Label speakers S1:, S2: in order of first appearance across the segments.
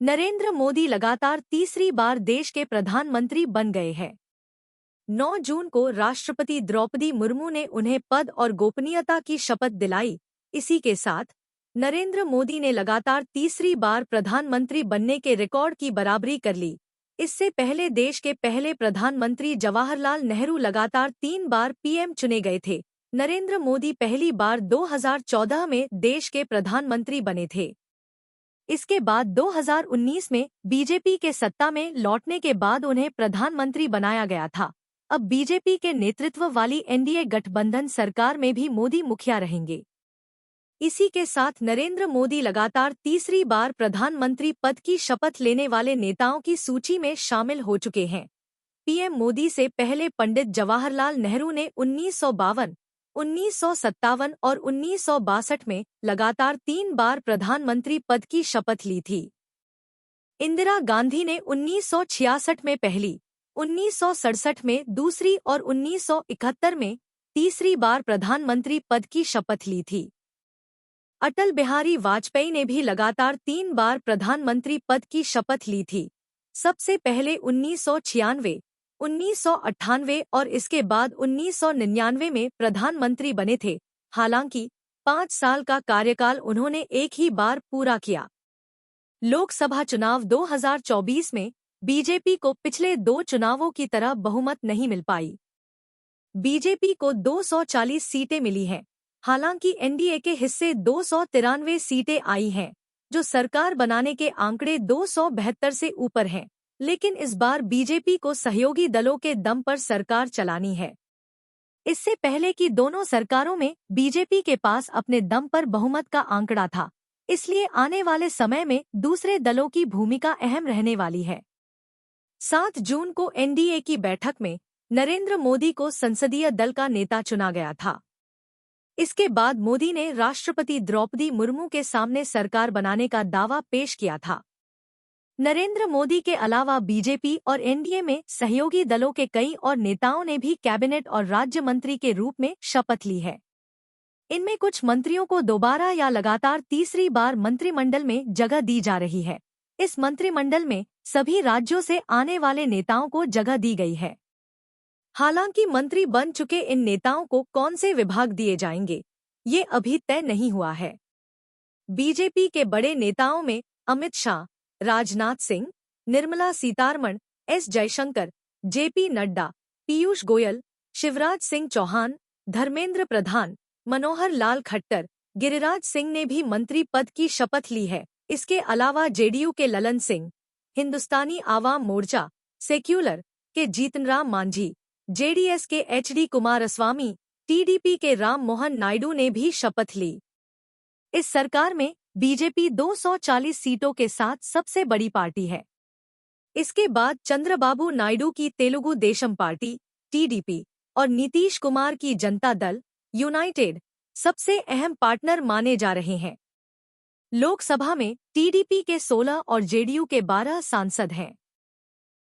S1: नरेंद्र मोदी लगातार तीसरी बार देश के प्रधानमंत्री बन गए हैं। 9 जून को राष्ट्रपति द्रौपदी मुर्मू ने उन्हें पद और गोपनीयता की शपथ दिलाई। इसी के साथ नरेंद्र मोदी ने लगातार तीसरी बार प्रधानमंत्री बनने के रिकॉर्ड की बराबरी कर ली। इससे पहले देश के पहले प्रधानमंत्री जवाहरलाल नेहरू लगातार 3 बार पीएम चुने गए थे। नरेंद्र मोदी पहली बार 2014 में देश के प्रधानमंत्री बने थे। इसके बाद 2019 में बीजेपी के सत्ता में लौटने के बाद उन्हें प्रधानमंत्री बनाया गया था। अब बीजेपी के नेतृत्व वाली एनडीए गठबंधन सरकार में भी मोदी मुखिया रहेंगे। इसी के साथ नरेंद्र मोदी लगातार तीसरी बार प्रधानमंत्री पद की शपथ लेने वाले नेताओं की सूची में शामिल हो चुके हैं। पीएम मोदी से पहले पंडित जवाहरलाल नेहरू ने 1952, 1957 और 1962 में लगातार 3 बार प्रधानमंत्री पद की शपथ ली थी। इंदिरा गांधी ने 1966 में पहली, 1967 में दूसरी और 1971 में तीसरी बार प्रधानमंत्री पद की शपथ ली थी। अटल बिहारी वाजपेयी ने भी लगातार 3 बार प्रधानमंत्री पद की शपथ ली थी। सबसे पहले 1996, 1998 और इसके बाद 1999 में प्रधानमंत्री बने थे। हालांकि 5 साल का कार्यकाल उन्होंने एक ही बार पूरा किया। लोकसभा चुनाव 2024 में बीजेपी को पिछले 2 चुनावों की तरह बहुमत नहीं मिल पाई। बीजेपी को 240 सीटें मिली हैं। हालांकि एनडीए के हिस्से 293 सीटें आई हैं, जो सरकार बनाने के आंकड़े 272 से ऊपर हैं। लेकिन इस बार बीजेपी को सहयोगी दलों के दम पर सरकार चलानी है। इससे पहले की दोनों सरकारों में बीजेपी के पास अपने दम पर बहुमत का आंकड़ा था, इसलिए आने वाले समय में दूसरे दलों की भूमिका अहम रहने वाली है। 7 जून को एनडीए की बैठक में नरेंद्र मोदी को संसदीय दल का नेता चुना गया था। इसके बाद मोदी ने राष्ट्रपति द्रौपदी मुर्मू के सामने सरकार बनाने का दावा पेश किया था। नरेंद्र मोदी के अलावा बीजेपी और एनडीए में सहयोगी दलों के कई और नेताओं ने भी कैबिनेट और राज्य मंत्री के रूप में शपथ ली है। इनमें कुछ मंत्रियों को दोबारा या लगातार तीसरी बार मंत्रिमंडल में जगह दी जा रही है। इस मंत्रिमंडल में सभी राज्यों से आने वाले नेताओं को जगह दी गई है। हालांकि मंत्री बन चुके इन नेताओं को कौन से विभाग दिए जाएंगे, ये अभी तय नहीं हुआ है। बीजेपी के बड़े नेताओं में अमित शाह, राजनाथ सिंह, निर्मला सीतारमण, एस जयशंकर, जेपी नड्डा, पीयूष गोयल, शिवराज सिंह चौहान, धर्मेंद्र प्रधान, मनोहर लाल खट्टर, गिरिराज सिंह ने भी मंत्री पद की शपथ ली है। इसके अलावा जेडीयू के ललन सिंह, हिंदुस्तानी आवाम मोर्चा सेक्युलर के जीतनराम मांझी, जेडीएस के एचडी कुमारस्वामी, टीडीपी के राम मोहन नायडू ने भी शपथ ली। इस सरकार में बीजेपी 240 सीटों के साथ सबसे बड़ी पार्टी है। इसके बाद चंद्रबाबू नायडू की तेलुगु देशम पार्टी टीडीपी और नीतीश कुमार की जनता दल यूनाइटेड सबसे अहम पार्टनर माने जा रहे हैं। लोकसभा में टीडीपी के 16 और जेडीयू के 12 सांसद हैं।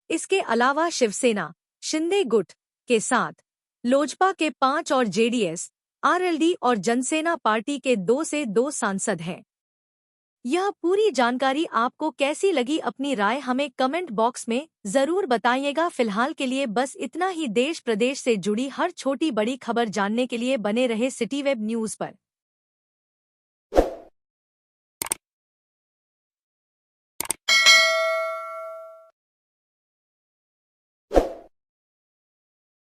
S1: इसके अलावा शिवसेना, शिंदे गुट के साथ लोजपा के 5 और जेडीएस, आरएलडी और जनसेना पार्टी के 2 से 2 सांसद हैं। यह पूरी जानकारी आपको कैसी लगी, अपनी राय हमें कमेंट बॉक्स में जरूर बताइएगा। फिलहाल के लिए बस इतना ही। देश प्रदेश से जुड़ी हर छोटी बड़ी खबर जानने के लिए बने रहे सिटी वेब न्यूज़ पर।